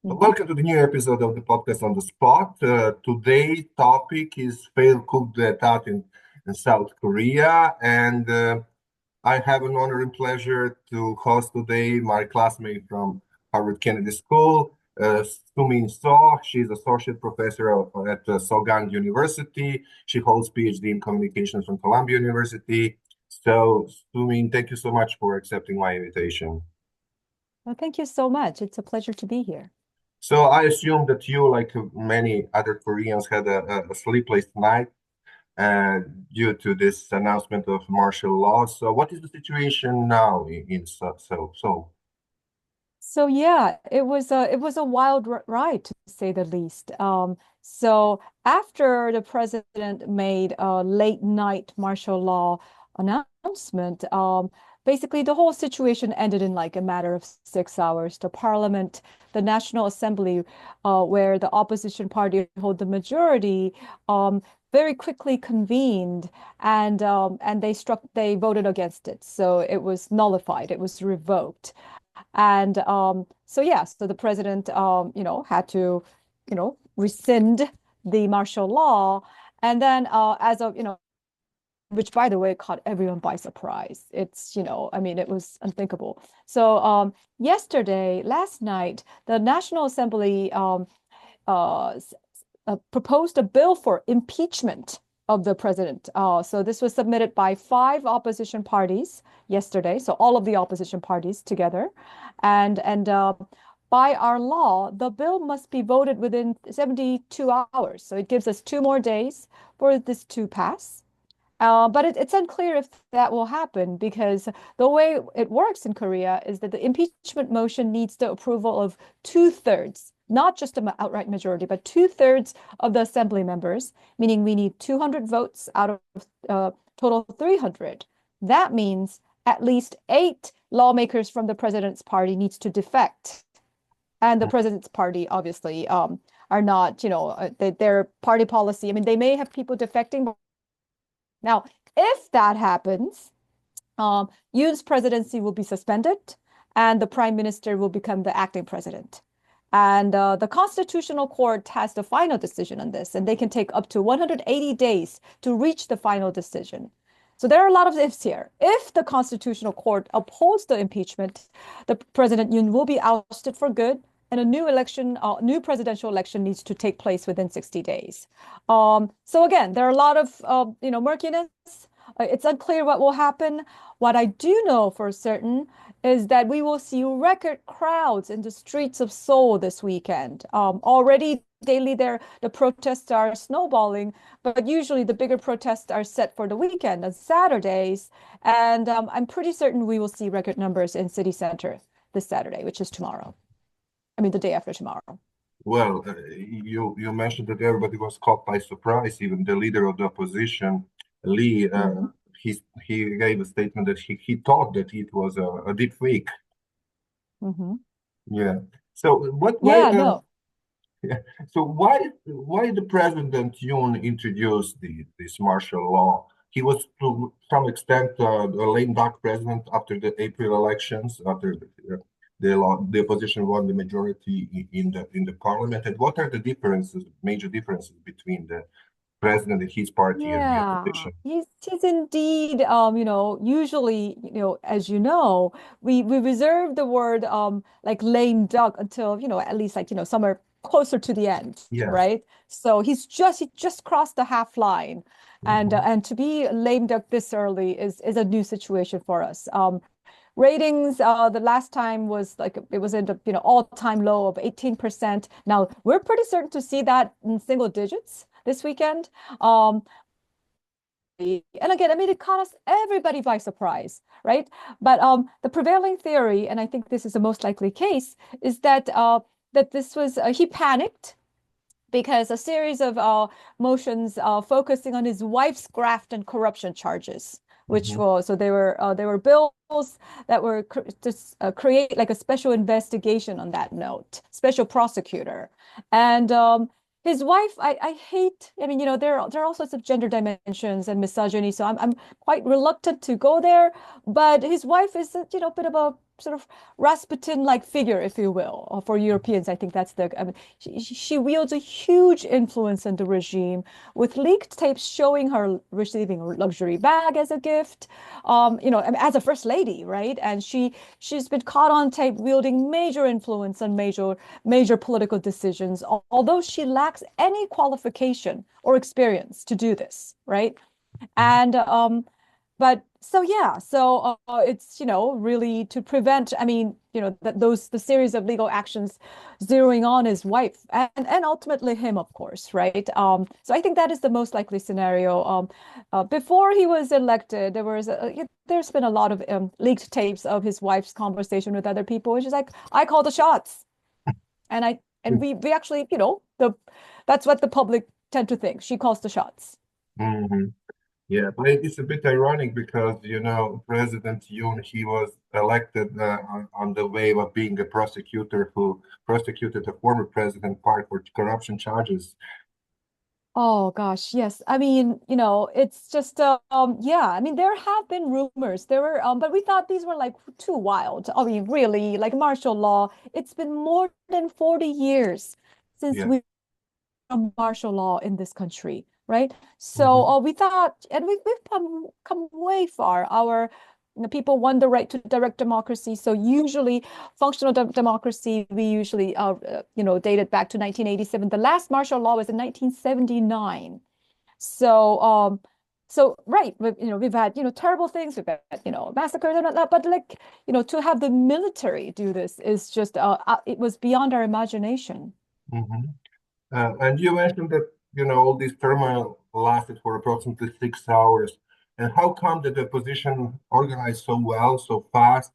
Mhm. Welcome to the new episode of the podcast on the spot. Today's topic is failed coup d'etat in South Korea, and I have an honor and pleasure to host today my classmate from Harvard Kennedy School, Soomin Seo. She's associate professor at Sogang University. She holds PhD in communications from Columbia University. So, Soomin, thank you so much for accepting my invitation. Well, thank you so much. It's a pleasure to be here. So I assume that you, like many other Koreans, had a sleepless night uh, due to this announcement of martial law. So what is the situation now in so? So yeah, it was a wild ride to say the least. So after the president made a late night martial law announcement, basically the whole situation ended in like a matter of 6 hours. The parliament, the National Assembly, where the opposition party hold the majority, very quickly convened and they voted against it. So it was nullified, it was revoked. And so yeah, so the president had to, rescind the martial law. And then as of, which by the way caught everyone by surprise. I mean, it was unthinkable. So last night, the National Assembly uh, proposed a bill for impeachment of the president. So this was submitted by five opposition parties yesterday. So all of the opposition parties together, and by our law, the bill must be voted within 72 hours. So it gives us 2 more days for this to pass. But it's unclear if that will happen because the way it works in Korea is that the impeachment motion needs the approval of two-thirds, not just an outright majority, but two-thirds of the assembly members, meaning we need 200 votes out of total 300. That means at least eight lawmakers from the president's party needs to defect. And the president's party obviously are not, their party policy. I mean, they may have people defecting, now, if that happens, Yoon's presidency will be suspended and the prime minister will become the acting president. And the Constitutional Court has the final decision on this, and they can take up to 180 days to reach the final decision. So there are a lot of ifs here. If the Constitutional Court upholds the impeachment, the President Yoon will be ousted for good, and a new presidential election needs to take place within 60 days. So again, there are a lot of murkiness. It's unclear what will happen. What I do know for certain is that we will see record crowds in the streets of Seoul this weekend. Already daily there, the protests are snowballing, but usually the bigger protests are set for the weekend on Saturdays. And I'm pretty certain we will see record numbers in city center this Saturday, which is tomorrow. I mean, the day after tomorrow. Well, you mentioned that everybody was caught by surprise. Even the leader of the opposition, Lee, Hmm. he gave a statement that he thought that it was a deep fake. Hmm. Yeah. So what why Yeah, no. Yeah. So why the President Yoon introduced this martial law? He was to some extent a lame duck president after the April elections, after the opposition won the majority in the parliament. And what are the differences, major differences between the president and his party and the Yeah, opposition? he's indeed, usually, as you know, we reserve the word like lame duck until, at least like, somewhere closer to the end, Yes. right? So he just crossed the half line. And Mhm. and to be lame duck this early is a new situation for us. Ratings, the last time was like it was in the all-time low of 18%. Now we're pretty certain to see that in single digits this weekend. Um, and again, I mean, it caught us everybody by surprise, right? But the prevailing theory, and I think this is the most likely case, is that this was he panicked because a series of motions focusing on his wife's graft and corruption charges, which Mhm. was so they were bills that were just create like a special investigation on that note, special prosecutor, and his wife. I hate. I mean, there are all sorts of gender dimensions and misogyny, so I'm quite reluctant to go there. But his wife is a bit of a sort of Rasputin-like figure, if you will, for Europeans. I think that's I mean, she wields a huge influence in the regime with leaked tapes showing her receiving a luxury bag as a gift, I mean, as a first lady, right? And she's been caught on tape wielding major influence on major political decisions, although she lacks any qualification or experience to do this, right? And but so yeah, so it's really to prevent. I mean, that those the series of legal actions zeroing on his wife and ultimately him, of course, right? So I think that is the most likely scenario. Before he was elected, there's been a lot of leaked tapes of his wife's conversation with other people, which is like, I call the shots, and we actually, that's what the public tend to think. She calls the shots. Hmm. Yeah, but it's a bit ironic because, President Yoon, he was elected on the wave of being a prosecutor who prosecuted the former President Park for corruption charges. Oh gosh, yes. I mean, it's just yeah, I mean there have been rumors. There were but we thought these were like too wild. I mean, really, like martial law. It's been more than 40 years since Yeah. we have martial law in this country, right? So Hmm. we thought, and we've come way far. Our people won the right to direct democracy. So usually functional democracy, we usually dated back to 1987. The last martial law was in 1979. So right, we've had terrible things, we've had massacres and whatnot, but like to have the military do this is just it was beyond our imagination. Hmm. And you mentioned that, all this turmoil lasted for approximately 6 hours. And how come that the opposition organized so well, so fast?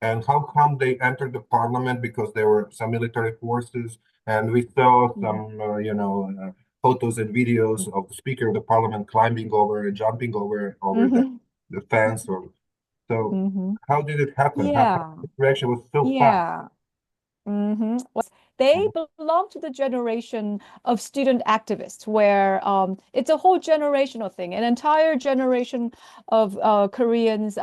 And how come they entered the parliament? Because there were some military forces, and we saw Mhm. some, photos and videos of the speaker of the parliament climbing over and jumping over Hmm. the fence. Or so, Hmm. how did it happen? How Yeah, the reaction was so fast? yeah. They belong to the generation of student activists, where it's a whole generational thing. An entire generation of Koreans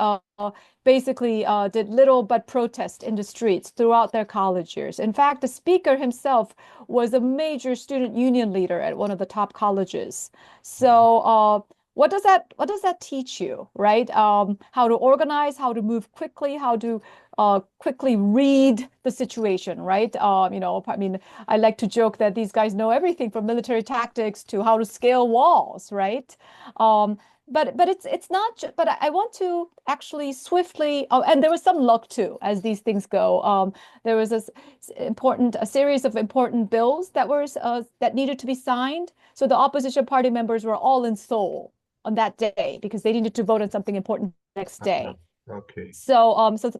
basically did little but protest in the streets throughout their college years. In fact, the speaker himself was a major student union leader at one of the top colleges. So, what does that teach you, right? How to organize, how to move quickly, how to quickly read the situation, right? I mean, I like to joke that these guys know everything from military tactics to how to scale walls, right? Um, but it's not. But I want to actually swiftly. Oh, and there was some luck too, as these things go. There was a series of important bills that needed to be signed. So the opposition party members were all in Seoul on that day because they needed to vote on something important next Uh-huh. day. Okay. So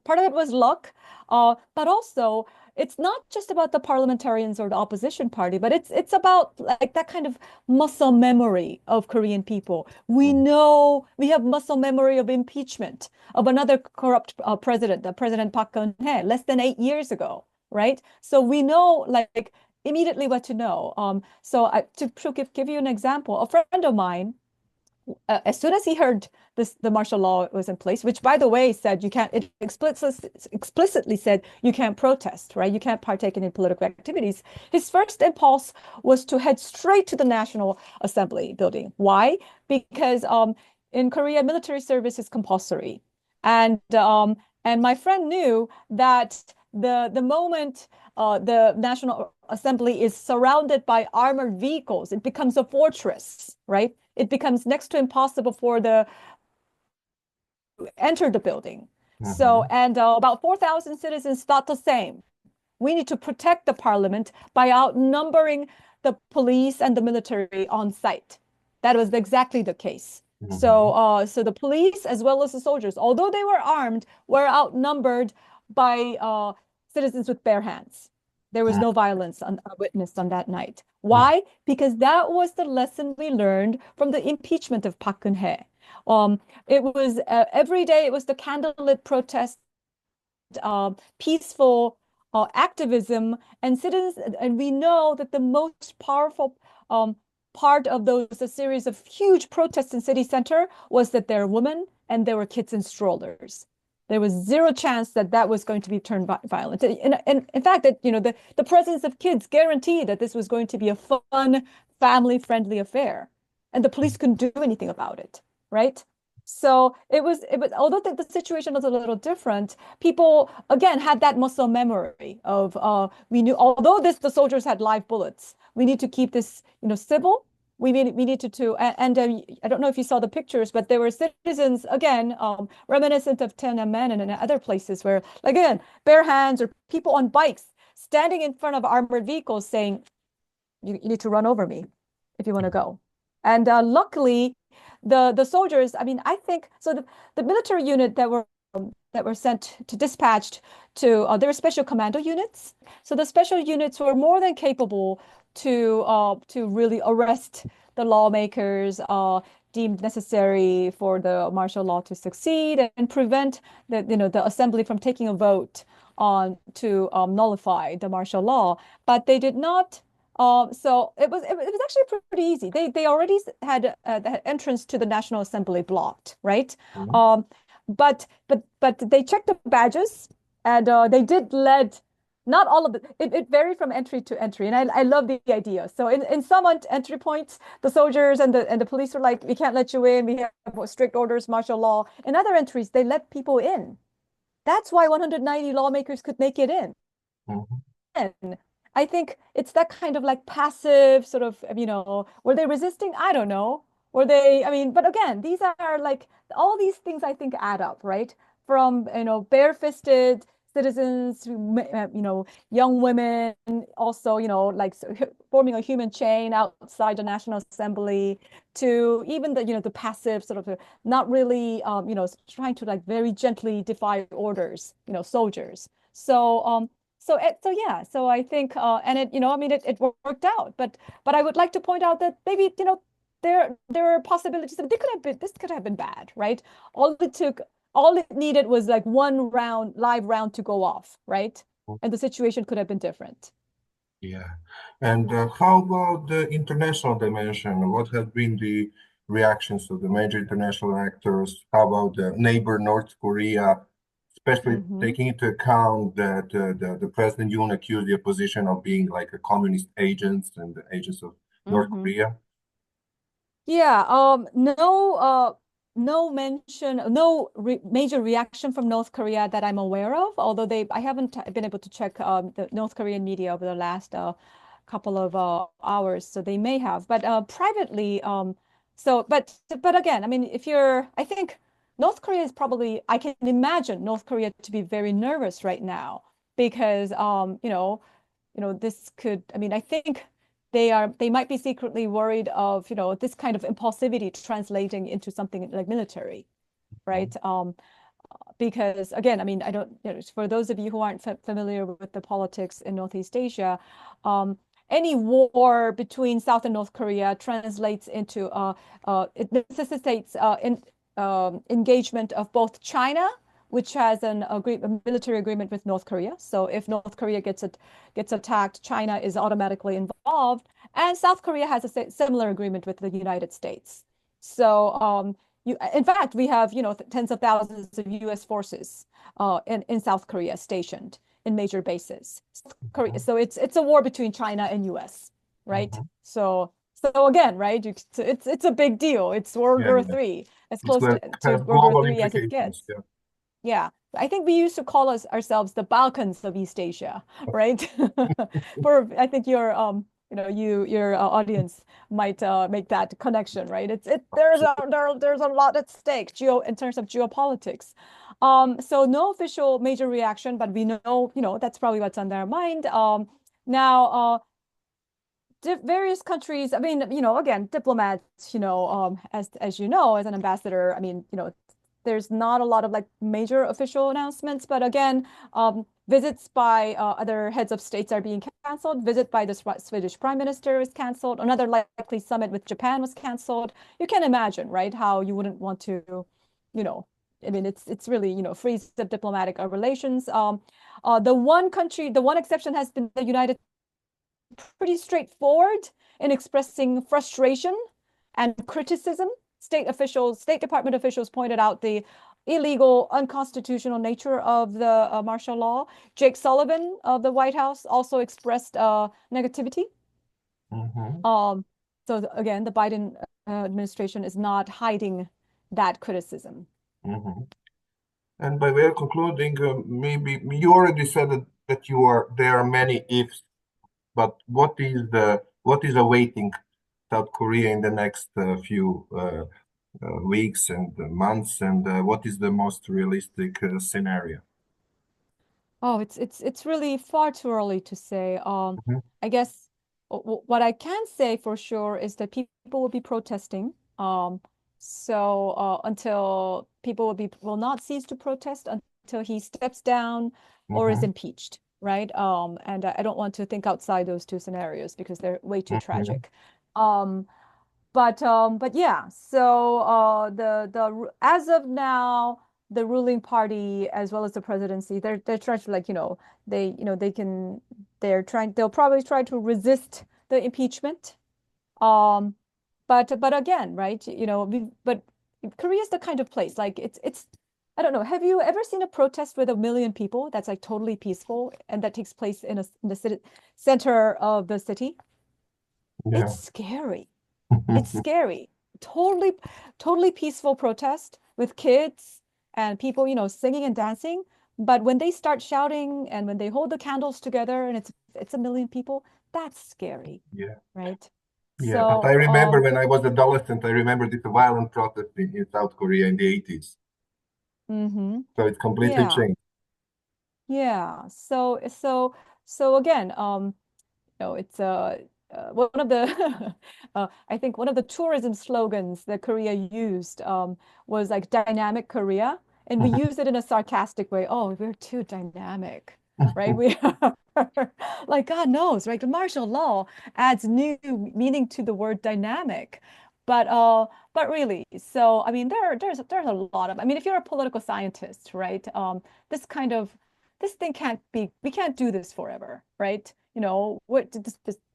part of it was luck, but also it's not just about the parliamentarians or the opposition party, but it's about like that kind of muscle memory of Korean people. We Mhm. know we have muscle memory of impeachment of another corrupt president, the President Park Geun-hye, less than 8 years ago, right? So we know like immediately what to know. To give you an example, a friend of mine as soon as he heard the martial law was in place, which by the way said you can't, it explicitly said you can't protest, right? You can't partake in any political activities. His first impulse was to head straight to the National Assembly building. Why? Because in Korea, military service is compulsory, and my friend knew that the moment the National Assembly is surrounded by armored vehicles, it becomes a fortress, right? It becomes next to impossible for the enter the building. So, Mhm. and about 4,000 citizens thought the same. We need to protect the parliament by outnumbering the police and the military on site. That was exactly the case. So, Mhm. so the police as well as the soldiers, although they were armed, were outnumbered by citizens with bare hands. There was no violence witnessed on that night. Mhm. Why? Because that was the lesson we learned from the impeachment of Park Geun-hye. Um, it was every day. It was the candlelit protest, peaceful activism, and citizens. And we know that the most powerful part of those a series of huge protests in city center was that there were women and there were kids in strollers. There was zero chance that that was going to be turned violent. And in fact, that the presence of kids guaranteed that this was going to be a fun, family-friendly affair, and the police couldn't do anything about it, right? So it was although the situation was a little different, people again had that muscle memory of we knew although the soldiers had live bullets, we need to keep this civil. We needed to, and I don't know if you saw the pictures, but there were citizens again, reminiscent of Tiananmen and in other places where, again, bare hands or people on bikes standing in front of armored vehicles saying, you need to run over me if you want to go. And luckily, the soldiers, I mean, I think so. The military unit that were sent to dispatched to there were special commando units. So the special units were more than capable to really arrest the lawmakers deemed necessary for the martial law to succeed and prevent the assembly from taking a vote on to nullify the martial law. But they did not. So it was actually pretty easy. They already had the entrance to the National Assembly blocked, right? Mhm. Um, but they checked the badges and they did let not all of it varied from entry to entry, and I love the idea. So in some entry points, the soldiers and the police were like, we can't let you in. We have strict orders, martial law. In other entries, they let people in. That's why 190 lawmakers could make it in. Mhm. And I think it's that kind of like passive sort of, were they resisting? I don't know. Were they, I mean, but again, these are like all these things I think add up, right? From, bare-fisted citizens to, young women, also, like forming a human chain outside the National Assembly to even the passive sort of not really, trying to like very gently defy orders, soldiers. So yeah, so I think and I mean it worked out, but I would like to point out that maybe there are possibilities that this could have been bad, right? All it took, all it needed was like one live round to go off, right? And the situation could have been different. Yeah. And how about the international dimension? What have been the reactions of the major international actors? How about the neighbor North Korea, especially Hmm. taking into account that the President Yoon accused the opposition of being like a communist agents and the agents of North Hmm. Korea? Yeah, no mention, no re major reaction from North Korea that I'm aware of, although I haven't been able to check the North Korean media over the last couple of hours, so they may have. But privately, but again, I mean, I think North Korea is probably, I can imagine North Korea to be very nervous right now because, this could, I mean, I think they might be secretly worried of, this kind of impulsivity translating into something like military, right? Because again, I mean, I don't, for those of you who aren't familiar with the politics in Northeast Asia, um, any war between South and North Korea translates into it necessitates engagement of both China, which has a military agreement with North Korea. So if North Korea gets attacked, China is automatically involved, and South Korea has a similar agreement with the United States. So in fact, we have, tens of thousands of U.S. forces in South Korea stationed in major bases. So it's a war between China and U.S., right? Mhm. So again, right? It's a big deal. It's World Yeah, War yeah. III, as It's close like to have World War global III as it implications. gets. Yeah. Yeah, I think we used to call ourselves the Balkans of East Asia, right? For I think your audience might make that connection, right? There's a lot at stake in terms of geopolitics. So no official major reaction, but we know, that's probably what's on their mind. Now, various countries, I mean, again, diplomats, as you know, as an ambassador, I mean, there's not a lot of like major official announcements, but again, visits by other heads of states are being canceled. Visit by the Swedish prime minister is canceled. Another likely summit with Japan was canceled. You can imagine, right, how you wouldn't want to, you know, I mean, it's really, freeze the diplomatic relations. The one exception has been the United pretty straightforward in expressing frustration and criticism. State Department officials pointed out the illegal, unconstitutional nature of the martial law. Jake Sullivan of the White House also expressed negativity. Hmm. Um, so again, the Biden administration is not hiding that criticism. Hmm. And by way of concluding, maybe you already said that there are many ifs, but what is awaiting South Korea in the next few weeks and months, and what is the most realistic scenario? Oh, it's really far too early to say. Hmm. I guess what I can say for sure is that people will be protesting. So until people will not cease to protest until he steps down or is Hmm. impeached, right? And I don't want to think outside those two scenarios because they're way too Hmm. tragic. Um, but yeah, so as of now, the ruling party as well as the presidency, they're trying to like, they can they'll probably try to resist the impeachment. Um, but again, right, but Korea is the kind of place like it's I don't know. Have you ever seen a protest with 1 million people that's like totally peaceful and that takes place in the city, center of the city? It's Yeah. scary. It's scary. Totally, totally peaceful protest with kids and people, singing and dancing. But when they start shouting and when they hold the candles together and it's 1 million people, that's scary, Yeah. right? Yeah. But I So, remember when I was adolescent, I remember this violent protest in South Korea in the 80s. hmm So it's completely yeah, changed. yeah. So again, it's one of the I think one of the tourism slogans that Korea used was like dynamic Korea, and we use it in a sarcastic way. Oh, we're too dynamic, right? We are like God knows, right? The martial law adds new meaning to the word dynamic. But really, so I mean, there's a lot of. I mean, if you're a political scientist, right? This kind of this thing can't be. We can't do this forever, right? What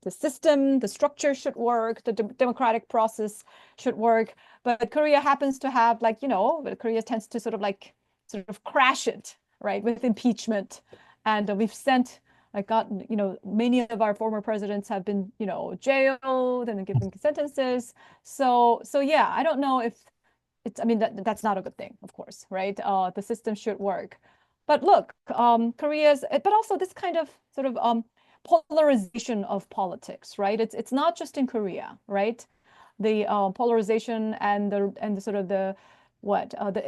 the system, the structure should work, the democratic process should work. But Korea happens to have like, Korea tends to sort of crash it, right, with impeachment. And we've sent like gotten, many of our former presidents have been, jailed and given sentences. So yeah, I don't know if I mean, that's not a good thing, of course, right? The system should work. But look, but also this kind of sort of polarization of politics, right? It's not just in Korea, right? The polarization and the sort of the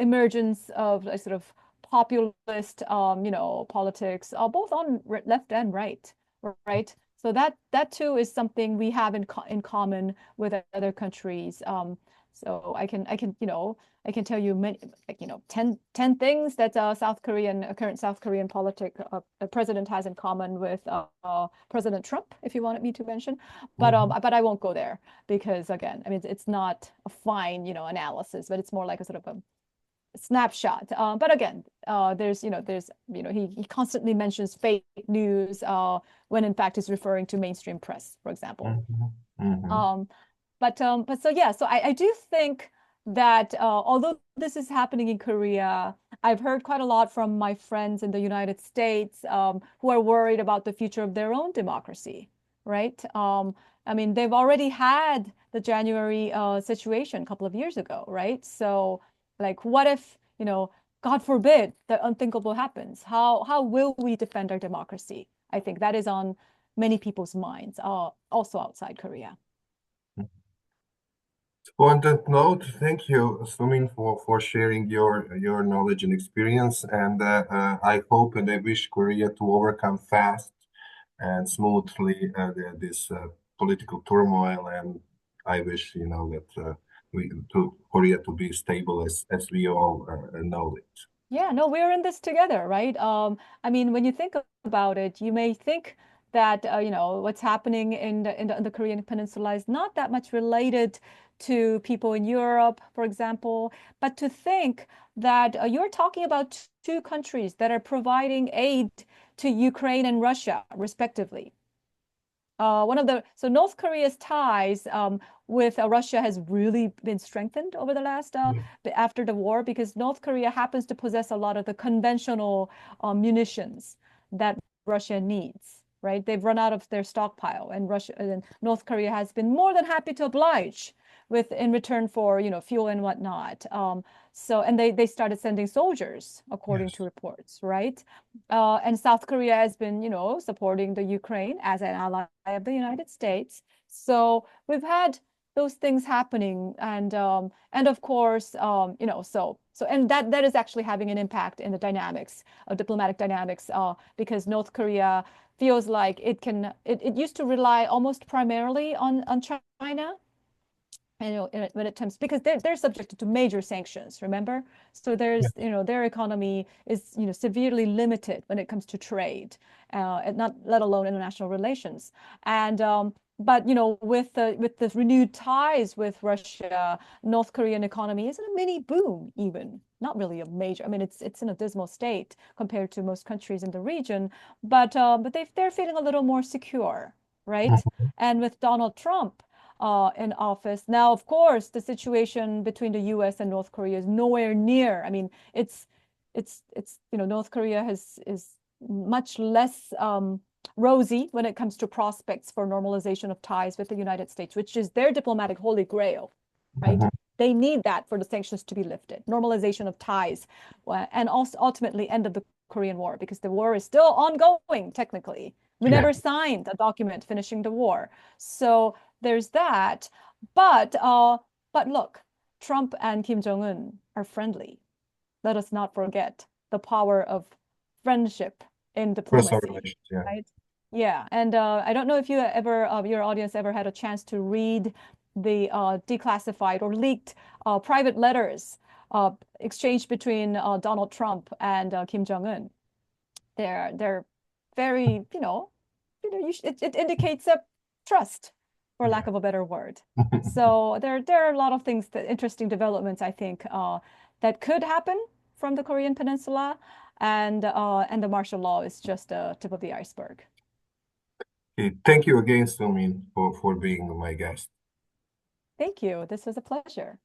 emergence of a sort of populist, politics, both on left and right, right? So that too is something we have in common with other countries. So I can tell you many, like, 10 things that current South Korean president has in common with President Trump, if you wanted me to mention. Mhm. But I won't go there because again, I mean, it's not a fine, analysis, but it's more like a sort of a snapshot. But again, he constantly mentions fake news when in fact he's referring to mainstream press, for example. Mhm. Mhm. Um, but so yeah, so I do think that although this is happening in Korea, I've heard quite a lot from my friends in the United States who are worried about the future of their own democracy, right? I mean, they've already had the January situation a couple of years ago, right? So, like, what if, God forbid, the unthinkable happens? How will we defend our democracy? I think that is on many people's minds, also outside Korea. On that note, thank you, Sumin, for sharing your knowledge and experience. And I hope and I wish Korea to overcome fast and smoothly this political turmoil. And I wish, that we to Korea to be stable as we all know it. Yeah, no, we're in this together, right? I mean, when you think about it, you may think that what's happening in the Korean Peninsula is not that much related to people in Europe, for example, but to think that you're talking about two countries that are providing aid to Ukraine and Russia, respectively. So North Korea's ties with Russia has really been strengthened over the last Yeah. after the war because North Korea happens to possess a lot of the conventional munitions that Russia needs, right? They've run out of their stockpile, and Russia and North Korea has been more than happy to oblige with in return for, fuel and whatnot. And they started sending soldiers, according Yes. to reports, right? And South Korea has been, supporting the Ukraine as an ally of the United States. So we've had those things happening, and of course, and that is actually having an impact in the dynamics of diplomatic dynamics, because North Korea feels like it used to rely almost primarily on China, when it comes because they're subjected to major sanctions, remember? So Yeah. their economy is severely limited when it comes to trade, and not let alone international relations. And but with the renewed ties with Russia, North Korean economy is in a mini boom, even not really a major. I mean, it's in a dismal state compared to most countries in the region, but they're feeling a little more secure, right? Mhm. And with Donald Trump in office. Now, of course, the situation between the U.S. and North Korea is nowhere near. I mean, North Korea is much less rosy when it comes to prospects for normalization of ties with the United States, which is their diplomatic holy grail, right? Mhm. They need that for the sanctions to be lifted, normalization of ties, and also ultimately end of the Korean War, because the war is still ongoing, technically. We Yeah. never signed a document finishing the war. So there's that. But look, Trump and Kim Jong-un are friendly. Let us not forget the power of friendship in Personal diplomacy, relations. Yeah. right? Yeah, and I don't know if your audience ever had a chance to read the declassified or leaked private letters exchanged between Donald Trump and Kim Jong-un. They're very, it indicates a trust, for lack Yeah. of a better word. So there are a lot of things interesting developments, I think, that could happen from the Korean Peninsula, and the martial law is just a tip of the iceberg. Okay. Thank you again, Soomin, for being my guest. Thank you. This was a pleasure.